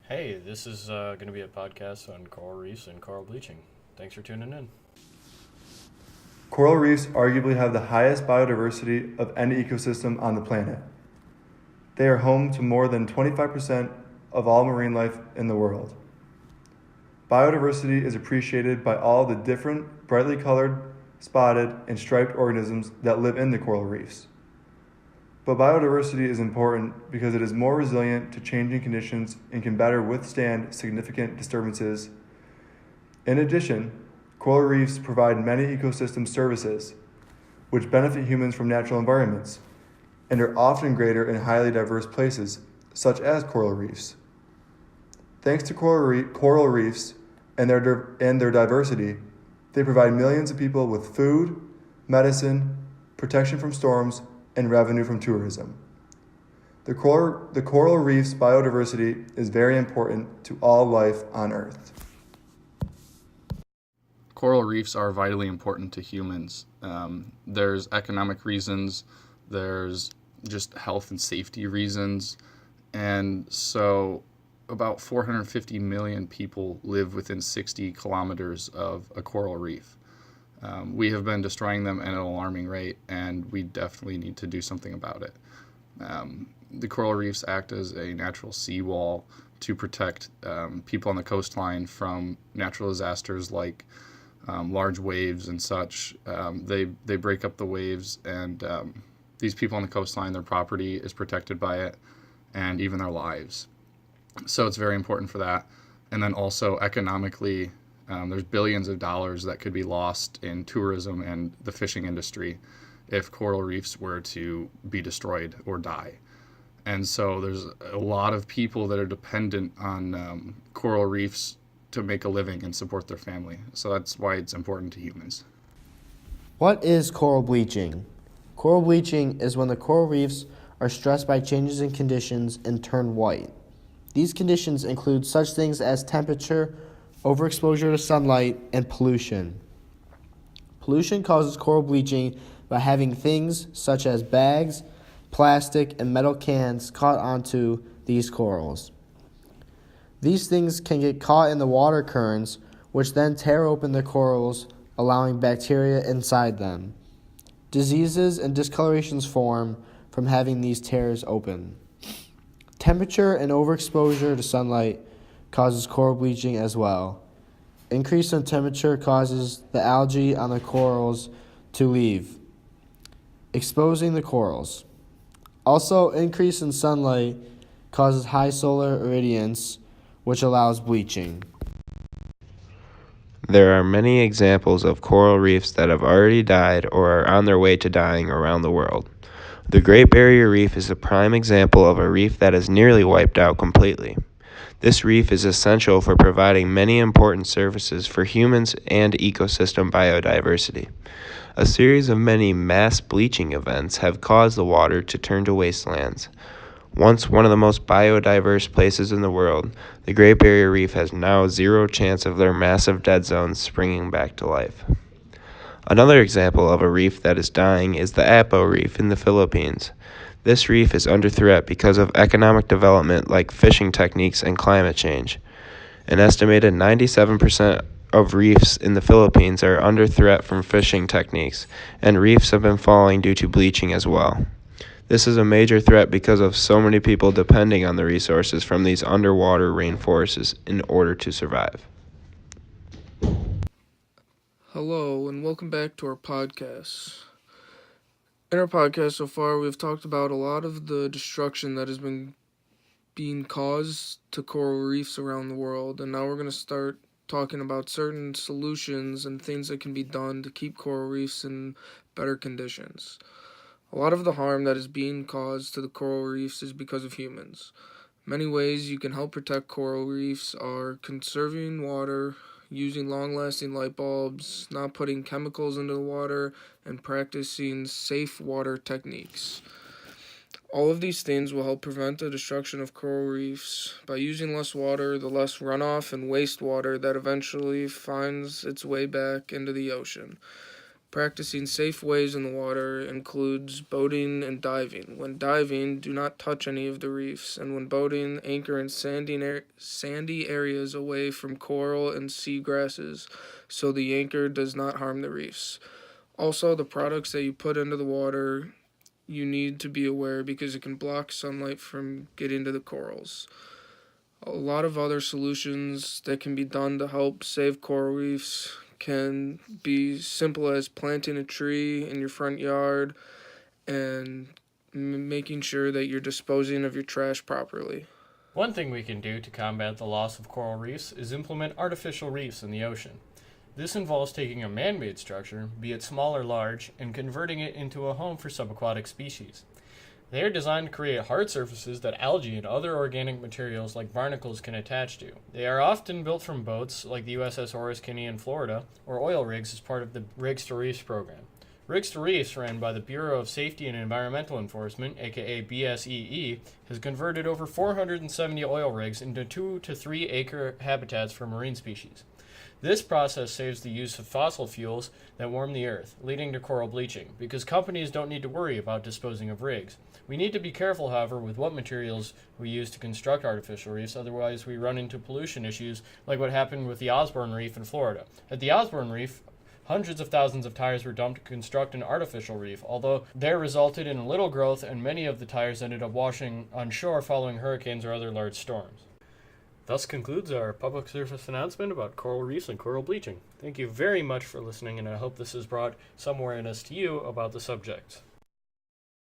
Hey, this is going to be a podcast on coral reefs and coral bleaching. Thanks for tuning in. Coral reefs arguably have the highest biodiversity of any ecosystem on the planet. They are home to more than 25% of all marine life in the world. Biodiversity is appreciated by all the different, brightly colored, spotted, and striped organisms that live in the coral reefs. But biodiversity is important because it is more resilient to changing conditions and can better withstand significant disturbances. In addition, coral reefs provide many ecosystem services, which benefit humans from natural environments, and are often greater in highly diverse places, such as coral reefs. Thanks to coral reefs and their diversity, they provide millions of people with food, medicine, protection from storms, and revenue from tourism. The coral reef's biodiversity is very important to all life on Earth. Coral reefs are vitally important to humans. There's economic reasons, there's just health and safety reasons, and so about 450 million people live within 60 kilometers of a coral reef. We have been destroying them at an alarming rate, and we definitely need to do something about it. The coral reefs act as a natural seawall to protect people on the coastline from natural disasters like large waves and such. They break up the waves, and these people on the coastline, their property is protected by it, and even their lives. So it's very important for that. And then also economically, there's billions of dollars that could be lost in tourism and the fishing industry if coral reefs were to be destroyed or die. And so there's a lot of people that are dependent on coral reefs to make a living and support their family. So that's why it's important to humans. What is coral bleaching? Coral bleaching is when the coral reefs are stressed by changes in conditions and turn white. These conditions include such things as temperature, overexposure to sunlight, and pollution. Pollution causes coral bleaching by having things such as bags, plastic, and metal cans caught onto these corals. These things can get caught in the water currents, which then tear open the corals, allowing bacteria inside them. Diseases and discolorations form from having these tears open. Temperature and overexposure to sunlight causes coral bleaching as well. Increase in temperature causes the algae on the corals to leave, exposing the corals. Also, increase in sunlight causes high solar irradiance, which allows bleaching. There are many examples of coral reefs that have already died or are on their way to dying around the world. The Great Barrier Reef is a prime example of a reef that is nearly wiped out completely. This reef is essential for providing many important services for humans and ecosystem biodiversity. A series of many mass bleaching events have caused the water to turn to wastelands. Once one of the most biodiverse places in the world, the Great Barrier Reef has now zero chance of their massive dead zones springing back to life. Another example of a reef that is dying is the Apo Reef in the Philippines. This reef is under threat because of economic development like fishing techniques and climate change. An estimated 97% of reefs in the Philippines are under threat from fishing techniques, and reefs have been falling due to bleaching as well. This is a major threat because of so many people depending on the resources from these underwater rainforests in order to survive. Hello, and welcome back to our podcast. In our podcast so far, we've talked about a lot of the destruction that has been being caused to coral reefs around the world, and now we're going to start talking about certain solutions and things that can be done to keep coral reefs in better conditions. A lot of the harm that is being caused to the coral reefs is because of humans. Many ways you can help protect coral reefs are conserving water, using long-lasting light bulbs, not putting chemicals into the water, and practicing safe water techniques. All of these things will help prevent the destruction of coral reefs. By using less water, the less runoff and wastewater that eventually finds its way back into the ocean. Practicing safe ways in the water includes boating and diving. When diving, do not touch any of the reefs, and when boating, anchor in sandy areas away from coral and seagrasses so the anchor does not harm the reefs. Also, the products that you put into the water, you need to be aware because it can block sunlight from getting to the corals. A lot of other solutions that can be done to help save coral reefs can be simple as planting a tree in your front yard and making sure that you're disposing of your trash properly. One thing we can do to combat the loss of coral reefs is implement artificial reefs in the ocean. This involves taking a man-made structure, be it small or large, and converting it into a home for subaquatic species. They are designed to create hard surfaces that algae and other organic materials like barnacles can attach to. They are often built from boats like the USS Horace Kinney in Florida, or oil rigs as part of the Rigs to Reefs program. Rigs to Reefs, ran by the Bureau of Safety and Environmental Enforcement, aka BSEE, has converted over 470 oil rigs into 2 to 3 acre habitats for marine species. This process saves the use of fossil fuels that warm the earth, leading to coral bleaching, because companies don't need to worry about disposing of rigs. We need to be careful, however, with what materials we use to construct artificial reefs, otherwise we run into pollution issues like what happened with the Osborne Reef in Florida. At the Osborne Reef, hundreds of thousands of tires were dumped to construct an artificial reef, although there resulted in little growth and many of the tires ended up washing on shore following hurricanes or other large storms. Thus concludes our public service announcement about coral reefs and coral bleaching. Thank you very much for listening, and I hope this has brought some awareness to you about the subject.